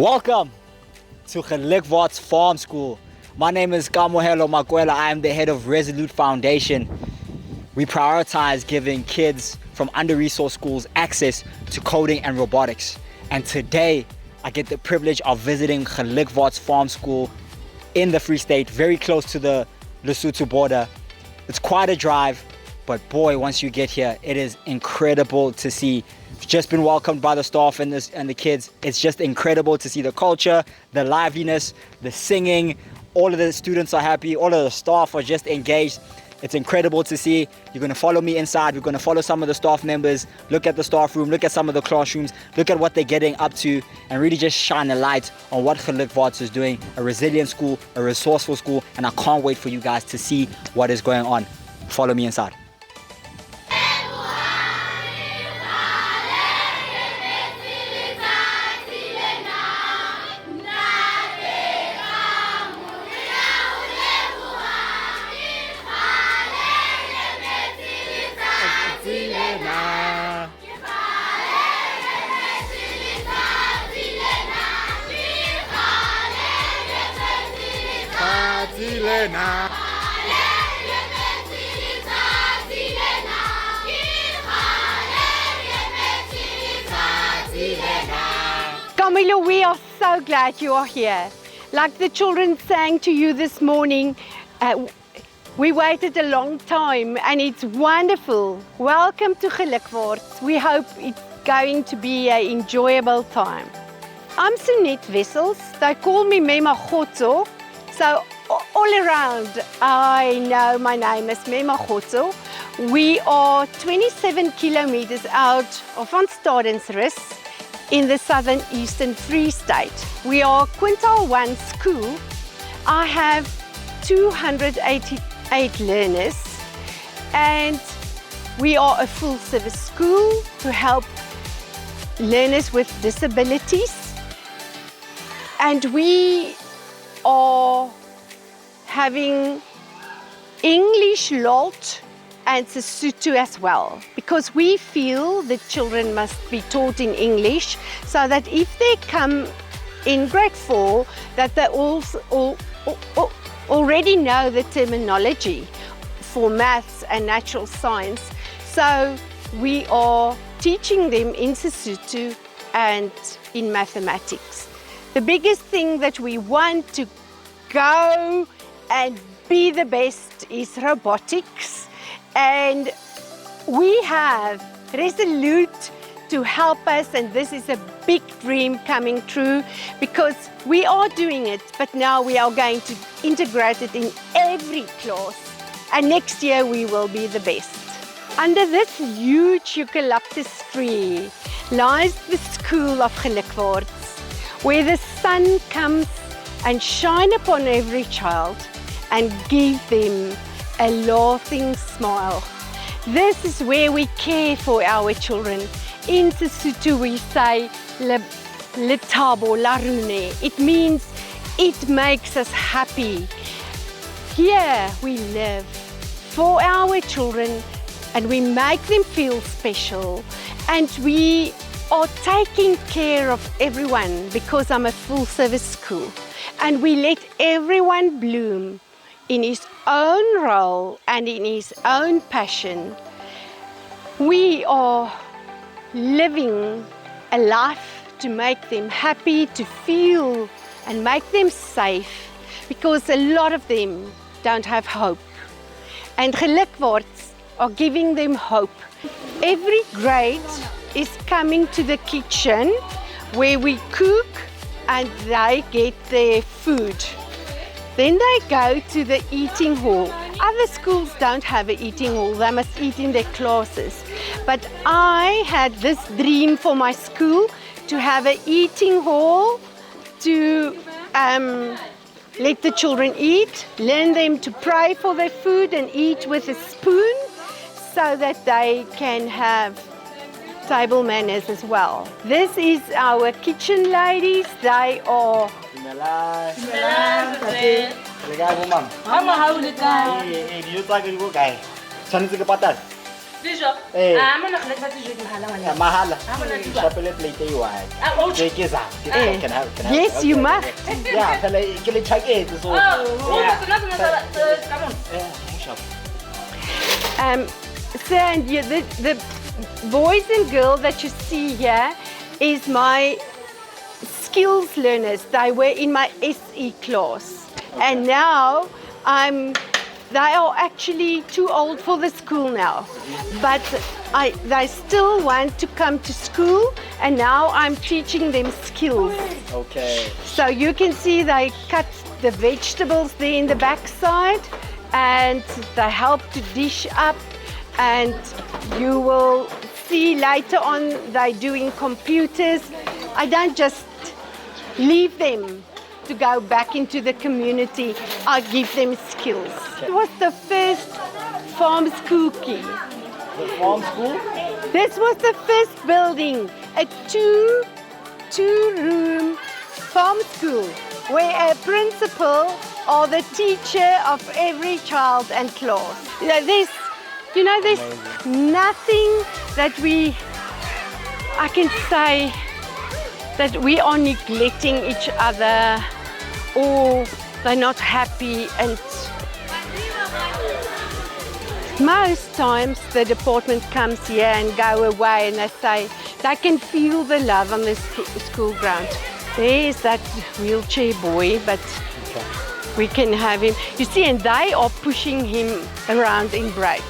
Welcome to Gelukwaarts Farm School. My name is Kamohelo Makwela. I am the head of Resolute Foundation. We prioritize giving kids from under-resourced schools access to coding and robotics. And today, I get the privilege of visiting Gelukwaarts Farm School in the Free State, very close to the Lesotho border. It's quite a drive, but boy, once you get here, it is incredible to see. Just been welcomed by the staff and the kids. It's just incredible to see the culture, the liveliness, the singing. All of the students are happy. All of the staff are just engaged. It's incredible to see. You're going to follow me inside. We're going to follow some of the staff members, look at the staff room, look at some of the classrooms, look at what they're getting up to, and really just shine a light on what Gelukwaarts is doing. A resilient school, a resourceful school, and I can't wait for you guys to see what is going on. Follow me inside. Camilo, we are so glad you are here. Like the children sang to you this morning, we waited a long time and it's wonderful. Welcome to Gelukwaarts. We hope it's going to be an enjoyable time. I'm Sunette Wessels. They call me Mema Khotso. So all around, I know my name is Mema Khotso. We are 27 kilometers out of Van Stadensrus in the southern eastern Free State. We are Quintile 1 school. I have 288 learners and we are a full service school to help learners with disabilities. And we are having English lot and Sesotho as well, because we feel the children must be taught in English so that if they come in grade 4, that they already know the terminology for maths and natural science. So we are teaching them in Sesotho and in mathematics. The biggest thing that we want to go and be the best is robotics. And we have Resolute to help us, and this is a big dream coming true because we are doing it, but now we are going to integrate it in every class. And next year we will be the best. Under this huge eucalyptus tree lies the school of Gelukwaarts, where the sun comes and shines upon every child and give them a laughing smile. This is where we care for our children. In Sesotho we say le thabo la rune. It means it makes us happy. Here we live for our children and we make them feel special, and we are taking care of everyone because I'm a full service school, and we let everyone bloom in his own role and in his own passion. We are living a life to make them happy, to feel and make them safe, because a lot of them don't have hope. And Gelukwaarts are giving them hope. Every grade is coming to the kitchen where we cook and they get their food. Then they go to the eating hall. Other schools don't have an eating hall, they must eat in their classes. But I had this dream for my school to have an eating hall to let the children eat, learn them to pray for their food and eat with a spoon so that they can have table manners as well. This is our kitchen ladies. They are Dijo, Eh. I'm not going to do it. Mahala. I'm gonna do Chapele plate you want. Oh, Take his out. Can I have? Yes, you must. Yeah, can I check it? So. come on. So and the boys and girls that you see here is my skills learners. They were in my SE class, and now they are actually too old for the school now, but they still want to come to school, and now I'm teaching them skills. Okay. So you can see they cut the vegetables there in the backside, and they help to dish up, and you will see later on they're doing computers. I don't just leave them to go back into the community. I give them skills. It was the first farm school key. The farm school? This was the first building, a two-room farm school where a principal or the teacher of every child and class. There's nothing that I can say that we are neglecting each other or they're not happy, and most times the department comes here and go away and they say they can feel the love on the school ground. There is that wheelchair boy, but we can have him. You see, and they are pushing him around in break.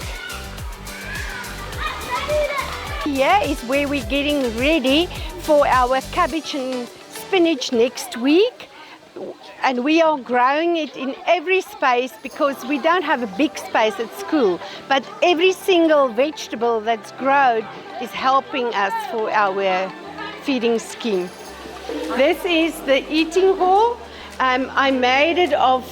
Here is where we're getting ready for our cabbage and spinach next week. And we are growing it in every space because we don't have a big space at school. But every single vegetable that's grown is helping us for our feeding scheme. This is the eating hall. I made it of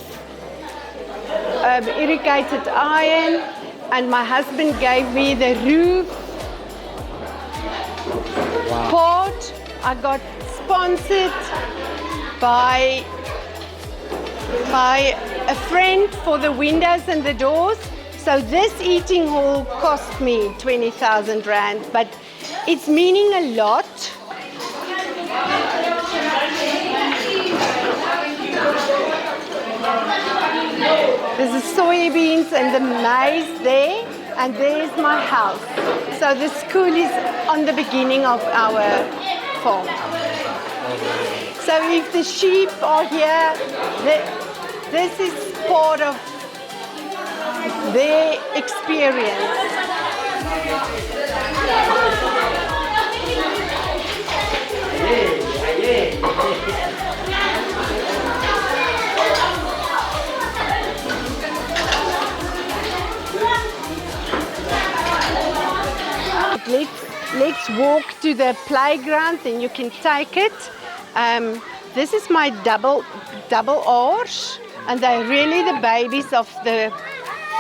irrigated iron, and my husband gave me the roof part. I got sponsored by a friend for the windows and the doors. So this eating hall cost me 20,000 rand, but it's meaning a lot. There's the soybeans and the maize there, and there's my house. So the school is on the beginning of our farm. So if the sheep are here, this is part of their experience. Let's walk to the playground, and you can take it. This is my double R's, and they're really the babies of the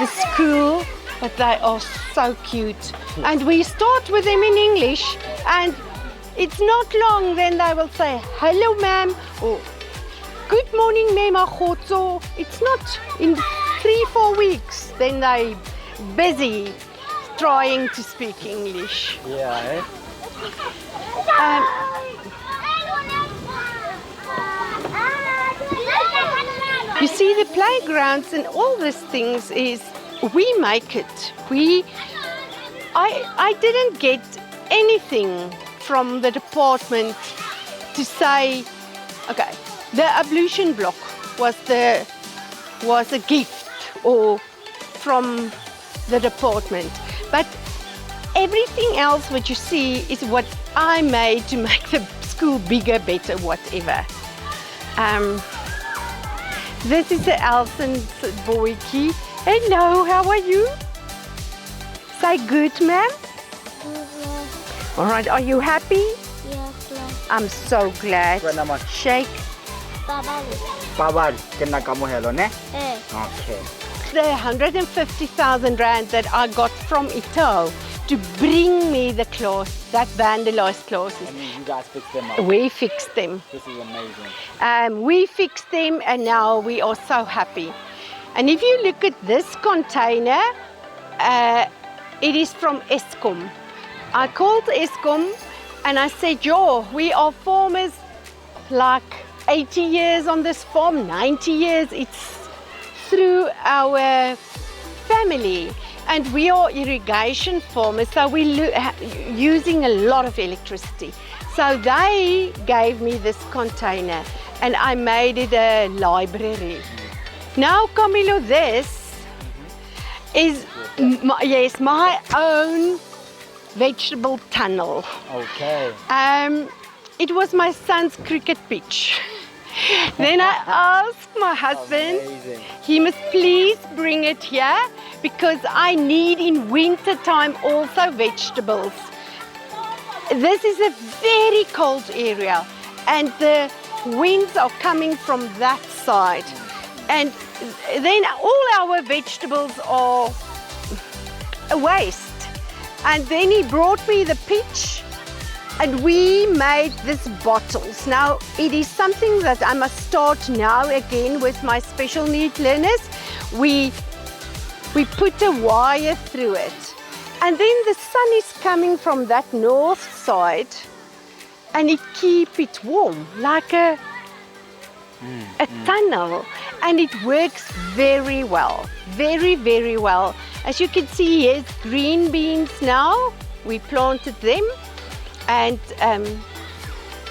school, but they are so cute. And we start with them in English, and it's not long, then they will say, hello ma'am, or good morning ma'am, agotso. It's not in 3-4 weeks, then they're busy trying to speak English. Yeah, You see, the playgrounds and all these things is we make it. I didn't get anything from the department to say, okay, the ablution block was a gift or from the department. But everything else what you see is what I made to make the school bigger, better, whatever. This is the Elson's boykie. Hello, how are you? Say good, ma'am. All right, are you happy? Yes, I'm so glad. What naman? Shake. Pawal, kena kamu hello ne? Okay. The 150,000 rand that I got from Ito to bring me the clothes, that vandalized clothes. I mean, you guys fixed them up. We fixed them. This is amazing. We fixed them, and now we are so happy. And if you look at this container, It is from Eskom. I called Eskom and I said, yo, we are farmers like 80 years on this farm, 90 years. It's through our family. And we are irrigation farmers, so we're using a lot of electricity. So they gave me this container and I made it a library. Now, Camilo, this is my own vegetable tunnel. Okay. It was my son's cricket pitch. Then I asked my husband, Amazing. he must please bring it here because I need in winter time also vegetables. This is a very cold area and the winds are coming from that side. And then all our vegetables are a waste. And then he brought me the pitch and we made these bottles. Now, it is something that I must start now again with my special need learners. We put a wire through it. And then the sun is coming from that north side and it keeps it warm, like a tunnel. And it works very well, very, very well. As you can see, here's green beans now. We planted them. And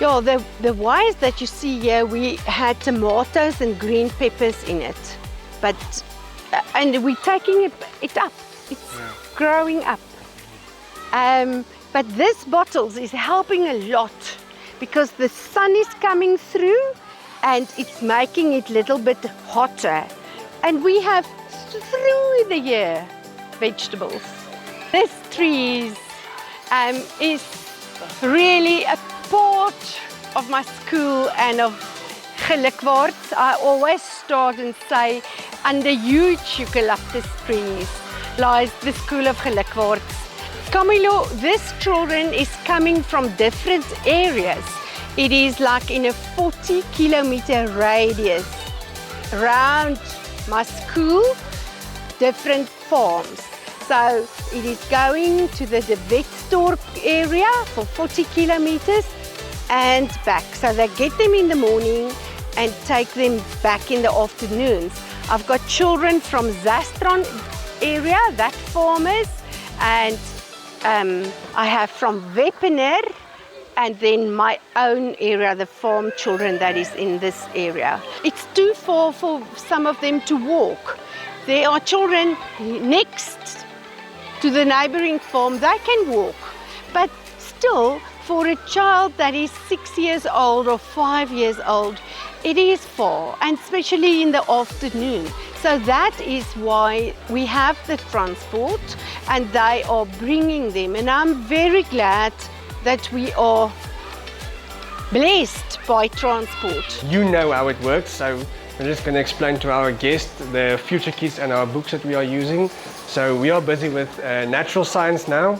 the wires that you see here, we had tomatoes and green peppers in it. But, and we're taking it up. It's growing up. But this bottles is helping a lot because the sun is coming through and it's making it a little bit hotter. And we have through the year vegetables. This tree is really a part of my school and of Gelukwaarts. I always start and say, under huge eucalyptus trees lies the school of Gelukwaarts. Camilo, this children is coming from different areas. It is like in a 40-kilometer radius around my school, different farms. So it is going to the Wetstorp area for 40 kilometers and back. So they get them in the morning and take them back in the afternoons. I've got children from Zastron area, that farmers, and I have from Wepener, and then my own area, the farm children that is in this area. It's too far for some of them to walk. There are children next to the neighboring farm, they can walk. But still, for a child that is 6 years old or 5 years old, it is far, and especially in the afternoon. So that is why we have the transport and they are bringing them. And I'm very glad that we are blessed by transport. You know how it works, so I'm just going to explain to our guests the future kits and our books that we are using. So we are busy with natural science now.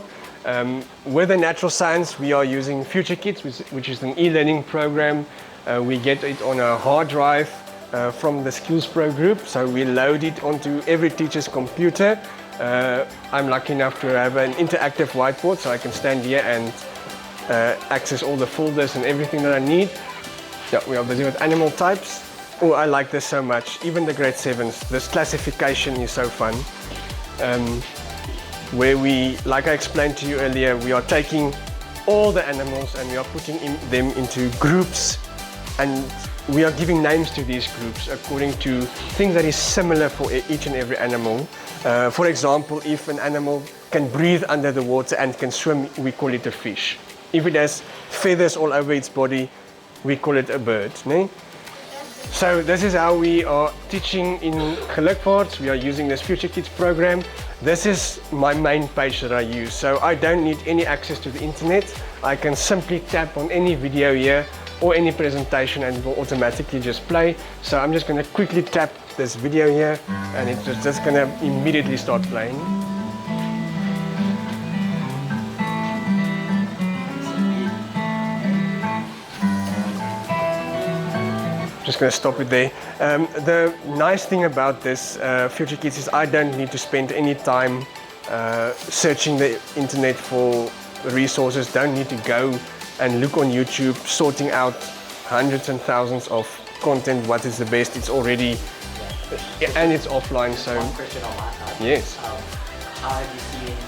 With the natural science, we are using future kits, which is an e-learning program. We get it on a hard drive from the Skills Pro group, so we load it onto every teacher's computer. I'm lucky enough to have an interactive whiteboard, so I can stand here and access all the folders and everything that I need. Yeah, we are busy with animal types. Oh, I like this so much. Even the grade 7s, this classification is so fun. Where we, like I explained to you earlier, we are taking all the animals and we are putting them into groups, and we are giving names to these groups according to things that is similar for each and every animal. For example, if an animal can breathe under the water and can swim, we call it a fish. If it has feathers all over its body, we call it a bird. Nee? So this is how we are teaching in Gelukwaarts. We are using this Future Kids program. This is my main page that I use, so I don't need any access to the internet. I can simply tap on any video here or any presentation and it will automatically just play. So I'm just going to quickly tap this video here and it's just going to immediately start playing. Just going to stop it there. The nice thing about this Future Kids is I don't need to spend any time searching the internet for resources, don't need to go and look on YouTube, sorting out hundreds and thousands of content, what is the best, it's already, and it's offline, so. One question on my side. Yes. How have you seen it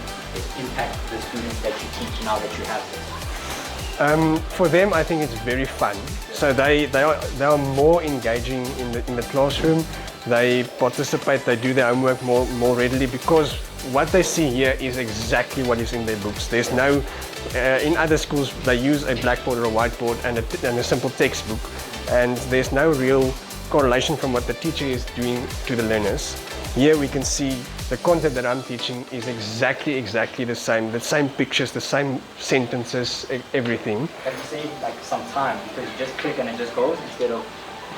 impact the students that you teach now that you have this? For them, I think it's very fun. So they are more engaging in the classroom. They participate, they do their homework more readily, because what they see here is exactly what is in their books. There's no, in other schools they use a blackboard or a whiteboard and a simple textbook, and there's no real correlation from what the teacher is doing to the learners. Here we can see the content that I'm teaching is exactly the same pictures, the same sentences, everything. Have you saved like some time because you just click and it just goes instead of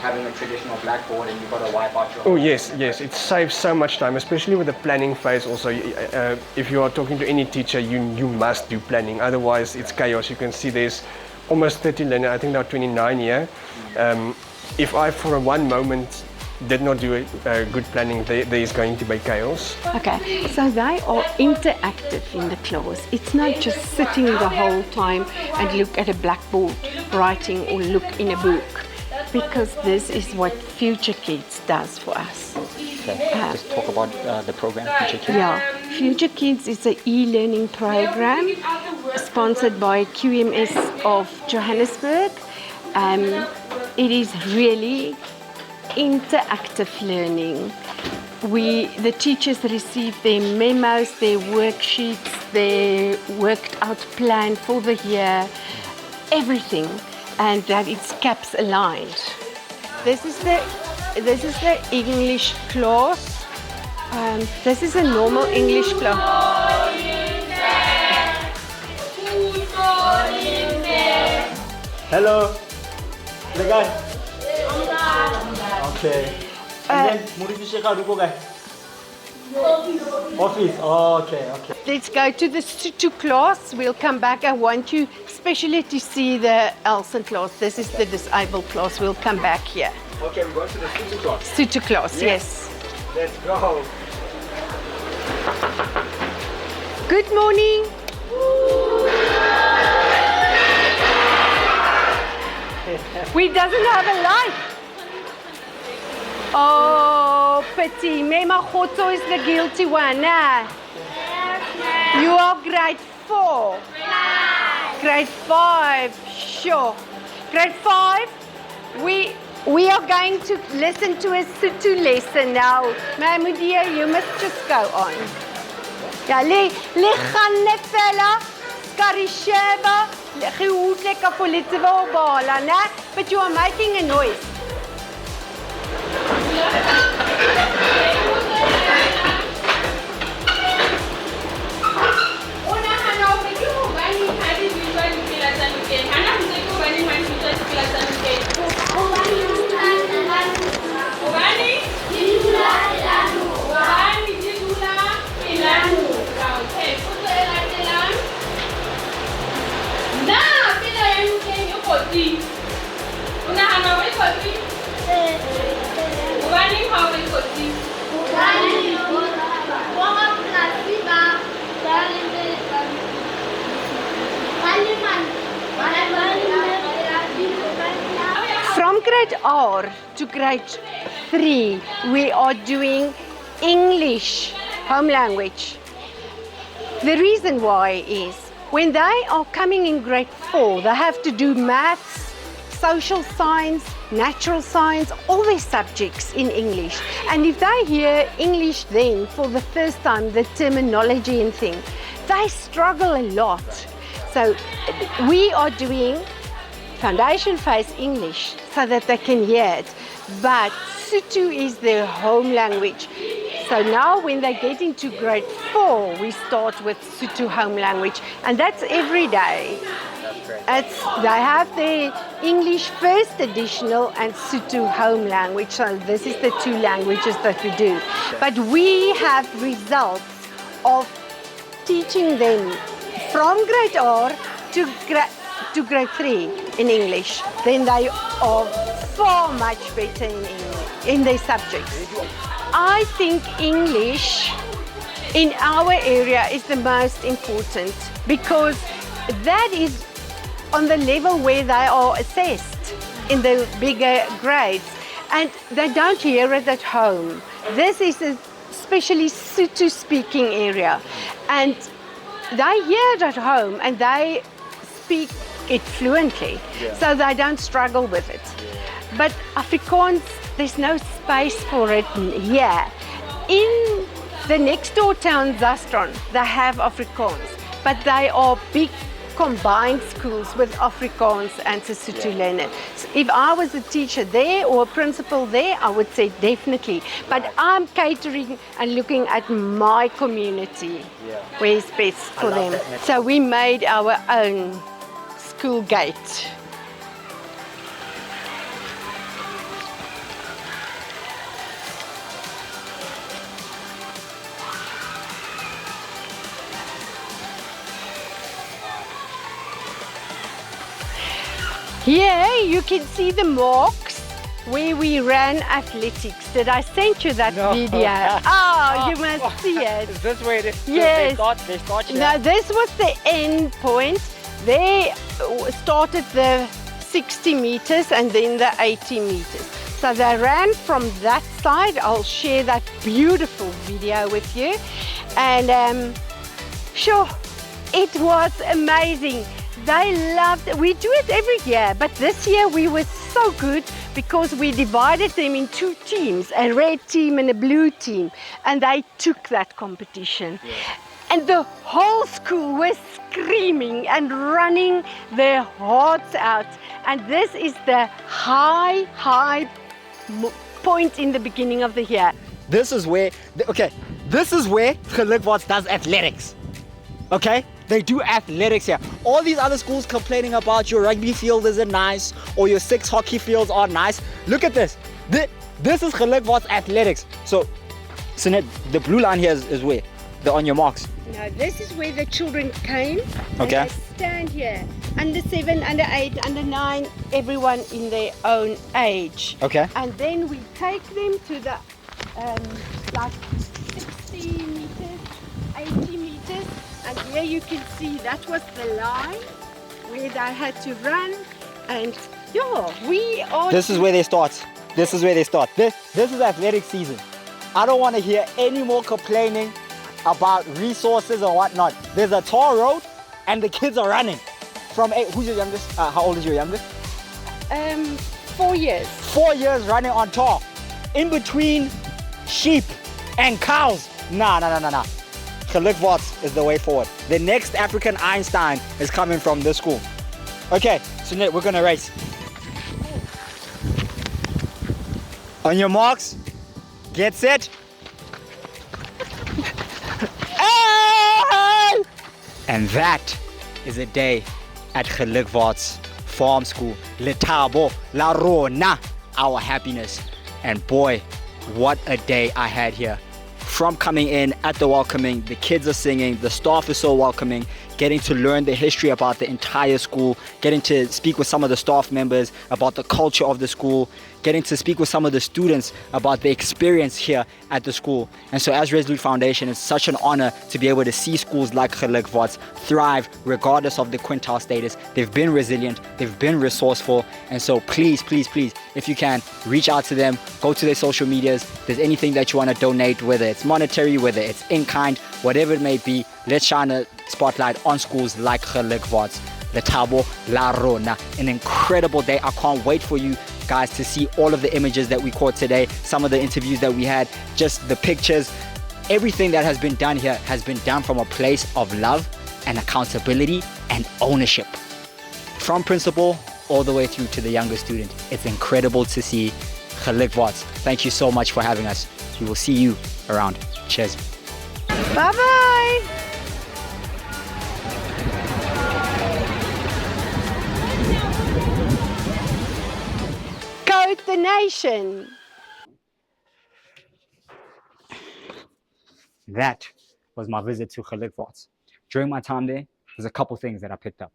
having a traditional blackboard and you've got to wipe out your... Oh yes, it saves so much time, especially with the planning phase also. If you are talking to any teacher, you must do planning, otherwise it's chaos. You can see there's almost 30 learners, I think there are 29 here. If I for one moment did not do a good planning, there is going to be chaos. Okay, so they are interactive in the class. It's not just sitting the whole time and look at a blackboard writing or look in a book, because this is what Future Kids does for us. Okay, just talk about the program, Future Kids. Yeah, Future Kids is an e-learning program sponsored by QMS of Johannesburg. It is really interactive learning. The teachers receive their memos, their worksheets, their worked out plan for the year, everything, and that it's caps aligned. This is the English class. This is a normal English class. Hello. The guy. Okay. And then office. Oh, okay. Let's go to the Sutu class. We'll come back. I want you especially to see the Elson class. This is the disabled class. We'll come back here. Okay, we're going to the Sutu class. Sutu class, yes. Let's go. Good morning. We doesn't have a light. Oh, pity. Mema Khoto is the guilty one. You are grade 4. Grade 5, sure. Grade 5, we are going to listen to a Sutu lesson now. Mahmoudia, you must just go on. Ja, li khanne fella, karisheba, khiutle kapolitvo bala, na? But you are making a noise. From grade R to grade 3, we are doing English home language. The reason why is when they are coming in grade 4, they have to do maths, social science, natural science, all these subjects in English. And if they hear English then for the first time, the terminology and thing, they struggle a lot. So we are doing foundation phase English so that they can hear it. But Sutu is their home language. So now when they get into grade 4, we start with Sutu home language. And that's every day. They have the English first additional and Sutu home language. So this is the 2 languages that we do. But we have results of teaching them from grade R to grade 3 in English. Then they are far much better in their subjects. I think English in our area is the most important because that is on the level where they are assessed in the bigger grades, and they don't hear it at home. This is a especially Sotho speaking area, and they hear it at home and they speak it fluently, so they don't struggle with it. But Afrikaans, there's no space for it here. In the next door town, Zastron, they have Afrikaans, but they are big combined schools with Afrikaans and Sesotho learners. So if I was a teacher there or a principal there, I would say definitely. But I'm catering and looking at my community, where is best for them. So we made our own school gate. Here you can see the marks where we ran athletics. Did I send you that video? Oh, you must see it. Is this where they start here? No, this was the end point. They started the 60 meters and then the 80 meters. So they ran from that side. I'll share that beautiful video with you. And sure, it was amazing. They loved it. We do it every year, but this year we were so good because we divided them in two teams, a red team and a blue team, and they took that competition. And the whole school was screaming and running their hearts out. And this is the high point in the beginning of the year. This is where, this is where Gelukwaarts does athletics. Okay? They do athletics here. All these other schools complaining about your rugby field isn't nice or your 6 hockey fields are nice. Look at this. This is Gelukwaarts athletics. So, Sinet, the blue line here is where? They're on your marks. No, this is where the children came. Okay. And they stand here. Under 7, under 8, under 9, everyone in their own age. Okay. And then we take them to the like 60 meters, 80 meters. And here you can see that was the line where they had to run. And yeah, we are... This is where they start. This is where they start. This is athletic season. I don't want to hear any more complaining about resources or whatnot. There's a tar road and the kids are running. From 8, who's your youngest? How old is your youngest? 4 years. 4 years running on tar. In between sheep and cows. Nah. Gelukwaarts is the way forward. The next African Einstein is coming from this school. Okay, so now we're gonna race. On your marks, get set. And that is a day at Gelukwaarts Farm School. Letabo, La Rona, our happiness. And boy, what a day I had here. From coming in at the welcoming, the kids are singing, the staff is so welcoming, getting to learn the history about the entire school, getting to speak with some of the staff members about the culture of the school, getting to speak with some of the students about the experience here at the school. And so as Resolute Foundation, it's such an honor to be able to see schools like Gelukwaarts thrive regardless of the quintile status. They've been resilient, they've been resourceful, and so please, if you can, reach out to them, go to their social medias. If there's anything that you want to donate, whether it's monetary, whether it's in kind, whatever it may be, let's shine a spotlight on schools like Gelukwaarts. Letabo La Rona, an incredible day. I can't wait for you guys to see all of the images that we caught today, some of the interviews that we had, just the pictures. Everything that has been done here has been done from a place of love and accountability and ownership. From principal all the way through to the younger student. It's incredible to see. Gelukwaarts, thank you so much for having us. We will see you around. Cheers. Bye-bye. CodeTheNation. That was my visit to Gelukwaarts. During my time there, there's a couple things that I picked up.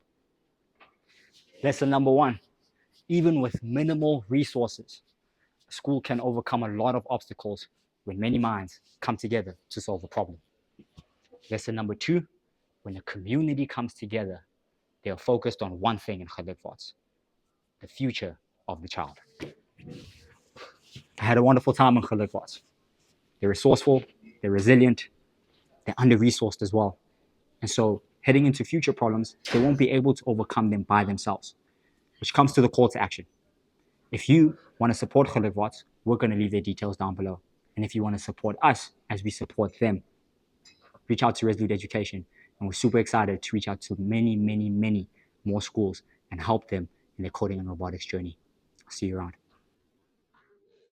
Lesson number 1, even with minimal resources, a school can overcome a lot of obstacles when many minds come together to solve a problem. Lesson number 2, when the community comes together, they are focused on one thing in Gelukwaarts, the future of the child. I had a wonderful time in Gelukwaarts. They're resourceful, they're resilient, they're under-resourced as well. And so heading into future problems, they won't be able to overcome them by themselves, which comes to the call to action. If you want to support Gelukwaarts, we're going to leave their details down below. And if you want to support us as we support them, reach out to Resolute Education. And we're super excited to reach out to many, many, many more schools and help them in their coding and robotics journey. I'll see you around.